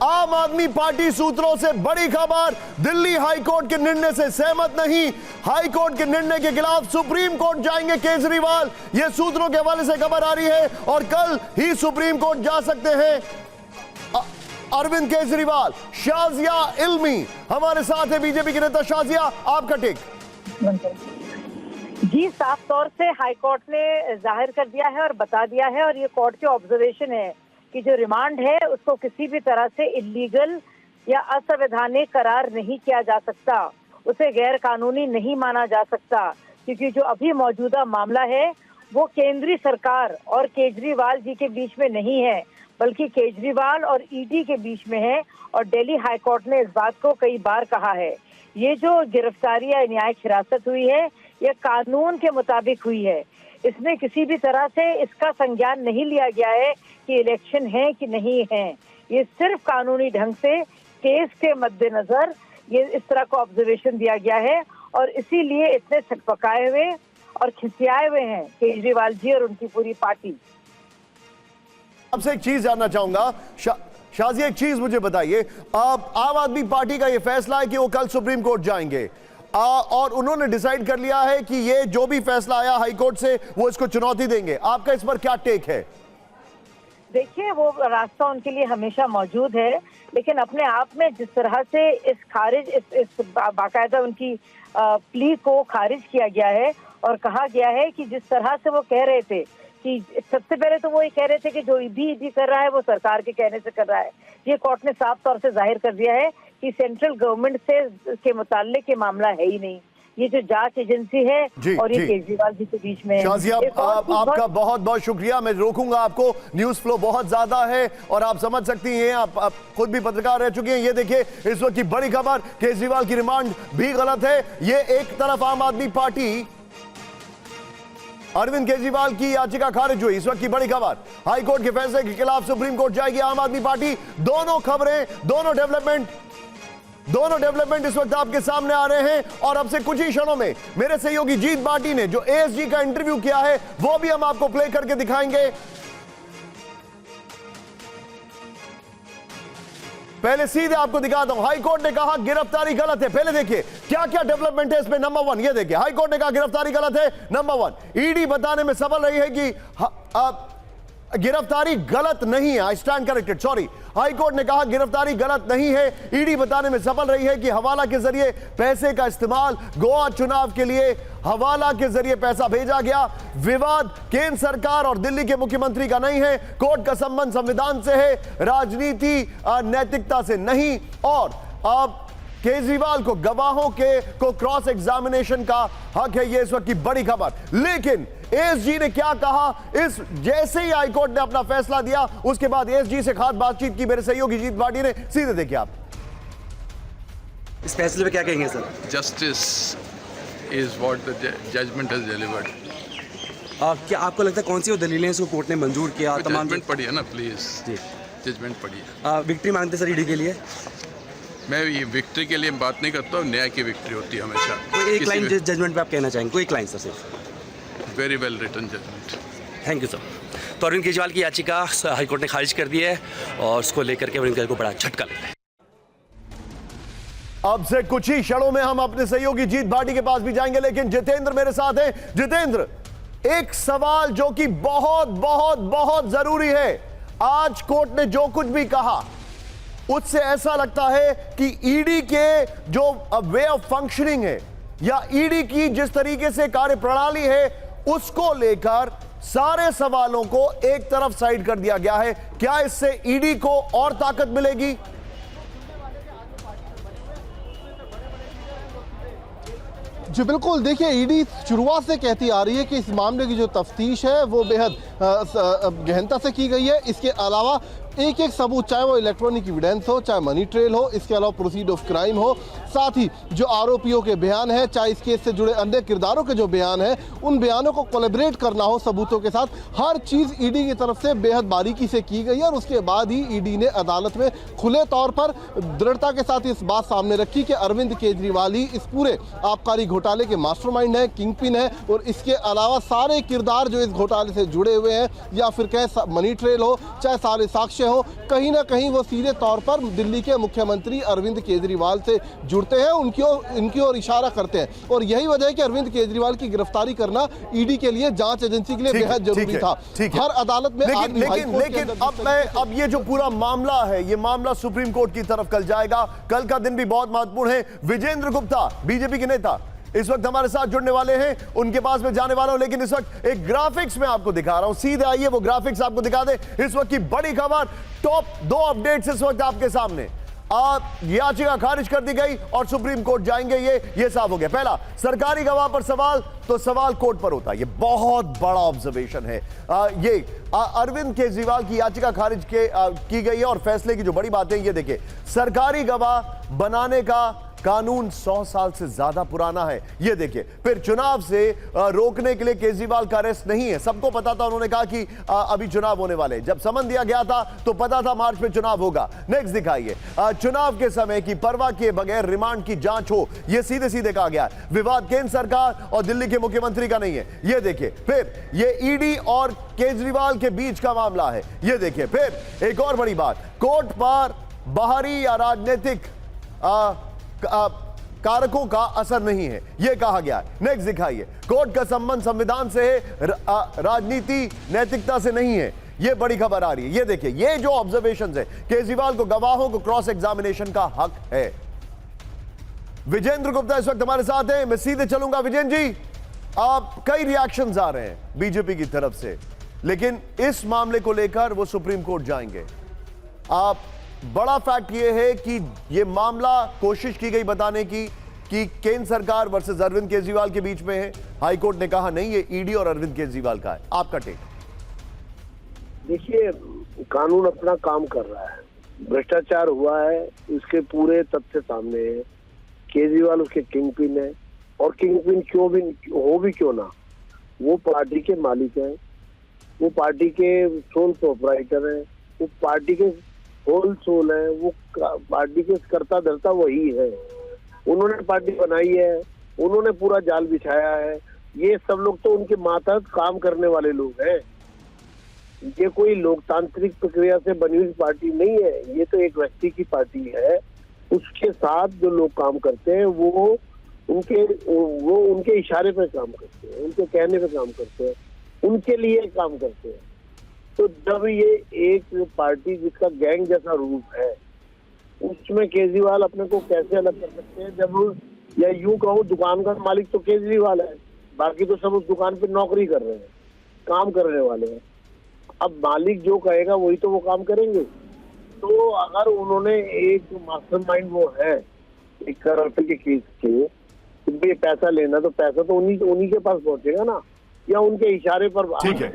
आम आदमी पार्टी सूत्रों से बड़ी खबर, दिल्ली हाईकोर्ट के निर्णय से सहमत नहीं, हाईकोर्ट के निर्णय के खिलाफ सुप्रीम कोर्ट जाएंगे केजरीवाल। यह सूत्रों के हवाले से खबर आ रही है और कल ही सुप्रीम कोर्ट जा सकते हैं अरविंद केजरीवाल। शाजिया इल्मी हमारे साथ है, बीजेपी के नेता। शाजिया, आपका टेक। जी, साफ तौर से हाईकोर्ट ने जाहिर कर दिया है और बता दिया है, और ये कोर्ट के ऑब्जर्वेशन है कि जो रिमांड है उसको किसी भी तरह से इलीगल या असंवैधानिक करार नहीं किया जा सकता, उसे गैर कानूनी नहीं माना जा सकता, क्योंकि जो अभी मौजूदा मामला है वो केंद्रीय सरकार और केजरीवाल जी के बीच में नहीं है, बल्कि केजरीवाल और ईडी के बीच में है। और दिल्ली हाईकोर्ट ने इस बात को कई बार कहा है। ये जो गिरफ्तारी या न्यायिक हिरासत हुई है यह कानून के मुताबिक हुई है, इसमें किसी भी तरह से इसका संज्ञान नहीं लिया गया है कि इलेक्शन है कि नहीं है। ये सिर्फ कानूनी ढंग से केस के मद्देनजर ये इस तरह का ऑब्जर्वेशन दिया गया है, और इसीलिए इतने छटपकाए हुए और खिसियाए हुए हैं केजरीवाल जी और उनकी पूरी पार्टी। आपसे एक चीज जानना चाहूंगा शाजी, एक चीज मुझे बताइए, आम आदमी पार्टी का यह फैसला है कि वो कल सुप्रीम कोर्ट जाएंगे और उन्होंने डिसाइड कर लिया है कि ये जो भी फैसला आया हाई कोर्ट से वो इसको चुनौती देंगे। आपका इस पर क्या टेक है? देखिए, वो रास्ता उनके लिए हमेशा मौजूद है, लेकिन अपने आप में जिस तरह से इस बाकायदा उनकी प्ली को खारिज किया गया है और कहा गया है कि जिस तरह से वो कह रहे थे कि सबसे पहले तो वो ये कह रहे थे कि जो ईडी कर रहा है वो सरकार के कहने से कर रहा है। ये कोर्ट ने साफ तौर से जाहिर कर दिया है कि सेंट्रल गवर्नमेंट से के मुताल्लिक के मामला है ही नहीं, ये जो जांच एजेंसी है और ये केजरीवाल जी के बीच में है। शाजिया, आपका बहुत बहुत शुक्रिया। मैं रोकूंगा आपको, न्यूज फ्लो बहुत ज्यादा है और आप समझ सकती हैं, आप खुद भी पत्रकार रह चुके हैं। ये देखिए, इस वक्त की बड़ी खबर, केजरीवाल की रिमांड भी गलत है। ये एक तरफ आम आदमी पार्टी अरविंद केजरीवाल की याचिका खारिज हुई, इस वक्त की बड़ी खबर, हाईकोर्ट के फैसले के खिलाफ सुप्रीम कोर्ट जाएगी आम आदमी पार्टी। दोनों खबरें, दोनों डेवलपमेंट इस वक्त आपके सामने आ रहे हैं। और अब से कुछ ही क्षणों में मेरे सहयोगी जीत बाटी ने जो एएसजी का इंटरव्यू किया है वो भी हम आपको प्ले करके दिखाएंगे। पहले सीधे आपको दिखाता हूं, हाईकोर्ट ने कहा गिरफ्तारी गलत है। पहले देखिए क्या क्या डेवलपमेंट है इसमें। नंबर 1 ये देखिए, हाईकोर्ट ने कहा गिरफ्तारी गलत है। नंबर 1, ईडी बताने में सफल रही है कि गिरफ्तारी गलत नहीं है। I stand corrected, sorry. High court ने कहा गिरफ्तारी गलत नहीं है, ईडी बताने में सफल रही है कि हवाला के जरिए पैसे का इस्तेमाल, गोवा चुनाव के लिए हवाला के जरिए पैसा भेजा गया। विवाद केंद्र सरकार और दिल्ली के मुख्यमंत्री का नहीं है, कोर्ट का संबंध संविधान से है, राजनीति नैतिकता से नहीं। और अब केजरीवाल को गवाहों को क्रॉस एग्जामिनेशन का हक है, यह इस वक्त की बड़ी खबर। लेकिन एएसजी ने क्या कहा, इस जैसे ही हाईकोर्ट ने अपना फैसला दिया उसके बाद एएसजी से खास बातचीत की मेरे सहयोगी जीत बाटी ने। सीधे देखिए आप। इस फैसले पे क्या कहेंगे sir? Justice is what the judgment has delivered. क्या आपको लगता है कौन सी वो दलीलें इसको कोर्ट ने मंजूर किया? तमाम जजमेंट पढ़िए ना प्लीज जी, जजमेंट पढ़िए। विक्ट्री मांगते सर ईडी के लिए? मैं ये विक्ट्री के लिए बात नहीं करता हूँ, न्याय की विक्ट्री होती है हमेशा। कोई एक लाइन जजमेंट पे आप कहना चाहेंगे? कोई एक लाइन सर सिर्फ। Very well written judgment. Thank you sir. तो अरविंद केजरीवाल की याचिका हाईकोर्ट ने खारिज कर दी है और उसको लेकर के अरविंद केजरीवाल को बड़ा झटका लगा है। अब से कुछ ही क्षणों में हम अपने सहयोगी जीत बाटी के पास भी जाएंगे, लेकिन जितेंद्र मेरे साथ हैं। जितेंद्र, एक सवाल जो कि बहुत बहुत बहुत जरूरी है, आज कोर्ट ने जो कुछ भी कहा उससे ऐसा लगता है कि ईडी के जो वे ऑफ फंक्शनिंग है या ईडी की जिस तरीके से कार्यप्रणाली है उसको लेकर सारे सवालों को एक तरफ साइड कर दिया गया है। क्या इससे ईडी को और ताकत मिलेगी? जी बिल्कुल, देखिए ईडी शुरुआत से कहती आ रही है कि इस मामले की जो तफ्तीश है वो बेहद गहनता से की गई है। इसके अलावा एक एक सबूत, चाहे वो इलेक्ट्रॉनिक एविडेंस हो, चाहे मनी ट्रेल हो, इसके अलावा प्रोसीड ऑफ क्राइम हो, साथ ही जो आरोपियों के बयान है, चाहे इस केस से जुड़े अन्य किरदारों के जो बयान है, उन बयानों को कोलैबोरेट करना हो सबूतों के साथ, हर चीज़ ईडी की तरफ से बेहद बारीकी से की गई है। और उसके बाद ही ईडी ने अदालत में खुले तौर पर दृढ़ता के साथ इस बात सामने रखी कि अरविंद केजरीवाल ही इस पूरे आबकारी घोटाले के मास्टरमाइंड है, किंगपिन है, और इसके अलावा सारे किरदार जो इस घोटाले से जुड़े हुए हैं या फिर कहें मनी ट्रेल हो, चाहे सारे साक्ष्य विषय हो, कहीं ना कहीं वो सीधे तौर पर दिल्ली के मुख्यमंत्री अरविंद केजरीवाल से जुड़ते हैं, उनकी ओर इशारा करते हैं। और यही वजह है कि अरविंद केजरीवाल की गिरफ्तारी करना ईडी के लिए, जांच एजेंसी के लिए बेहद जरूरी था। हर अदालत में लेकिन अब ये जो पूरा मामला है, ये मामला सुप्रीम कोर्ट की तरफ कल जाएगा। कल का दिन भी बहुत महत्वपूर्ण है। विजेंद्र गुप्ता बीजेपी के नेता इस वक्त हमारे साथ जुड़ने वाले हैं, उनके पास में जाने वाला हूं, लेकिन इस वक्त एक ग्राफिक्स में आपको दिखा रहा हूं। सीधे आइए वो ग्राफिक्स आपको दिखा दे। इस वक्त की बड़ी खबर, टॉप 2 अपडेट्स इस वक्त आपके सामने। याचिका खारिज कर दी गई और सुप्रीम कोर्ट जाएंगे, ये साफ हो गया। पहला, सरकारी गवाह पर सवाल, तो सवाल कोर्ट पर होता है। ये बहुत बड़ा ऑब्जर्वेशन है। ये अरविंद केजरीवाल की याचिका खारिज की गई है और फैसले की जो बड़ी बात है, ये देखिए, सरकारी गवाह बनाने का कानून 100 साल से ज्यादा पुराना है। ये देखिए, फिर चुनाव से रोकने के लिए केजरीवाल का अरेस्ट नहीं है। सबको पता था, उन्होंने कहा कि अभी चुनाव होने वाले। जब समन दिया गया था तो पता था मार्च में चुनाव होगा। नेक्स्ट दिखाइए, चुनाव के समय की परवाह किए बगैर रिमांड की जांच हो, यह सीधे सीधे कहा गया। विवाद केंद्र सरकार और दिल्ली के मुख्यमंत्री का नहीं है। यह देखिए, फिर यह ईडी और केजरीवाल के बीच का मामला है। यह देखिए, फिर एक और बड़ी बात, कोर्ट पर बाहरी या राजनीतिक कारकों का असर नहीं है, यह कहा गया है। नेक्स्ट दिखाइए, कोर्ट का संबंध संविधान से है, राजनीति नैतिकता से नहीं है। यह बड़ी खबर आ रही है। यह देखिए, ये जो ऑब्जर्वेशंस है, केजरीवाल को गवाहों को क्रॉस एग्जामिनेशन का हक है। विजेंद्र गुप्ता इस वक्त हमारे साथ हैं, मैं सीधे चलूंगा। विजेंद्र जी, आप कई रिएक्शंस आ रहे हैं बीजेपी की तरफ से, लेकिन इस मामले को लेकर वो सुप्रीम कोर्ट जाएंगे। आप बड़ा फैक्ट यह है कि यह मामला कोशिश की गई बताने की कि केंद्र सरकार वर्सेस अरविंद केजरीवाल के बीच में है। हाई कोर्ट ने कहा नहीं, ये ईडी और अरविंद केजरीवाल का है। आपका टेक? देखिए, कानून अपना काम कर रहा है, भ्रष्टाचार हुआ है, उसके पूरे तथ्य सामने है। केजरीवाल उसके किंग पिन है, और किंग पिन क्यों ना, वो पार्टी के मालिक हैं, वो पार्टी के सोल प्रोपराइटर हैं, वो पार्टी के होल सोल है, वो पार्टी के कर्ता धर्ता वही है। उन्होंने पार्टी बनाई है, उन्होंने पूरा जाल बिछाया है। ये सब लोग तो उनके मातहत काम करने वाले लोग हैं। ये कोई लोकतांत्रिक प्रक्रिया से बनी हुई पार्टी नहीं है, ये तो एक व्यक्ति की पार्टी है। उसके साथ जो लोग काम करते हैं वो उनके इशारे पे काम करते हैं, उनके कहने पे काम करते हैं, उनके लिए काम करते हैं। तो जब ये एक पार्टी जिसका गैंग जैसा रूप है, उसमें केजरीवाल अपने को कैसे अलग कर सकते हैं? जब, या यूं कहूँ, दुकान का मालिक तो केजरीवाल है, बाकी तो सब उस दुकान पे नौकरी कर रहे हैं, काम करने वाले हैं। अब मालिक जो कहेगा वही तो वो काम करेंगे। तो अगर उन्होंने एक मास्टरमाइंड वो है एक करप्शन के केस के, तो ये पैसा लेना, तो पैसा तो उन्हीं के पास पहुंचेगा ना, या उनके इशारे पर। ठीक है।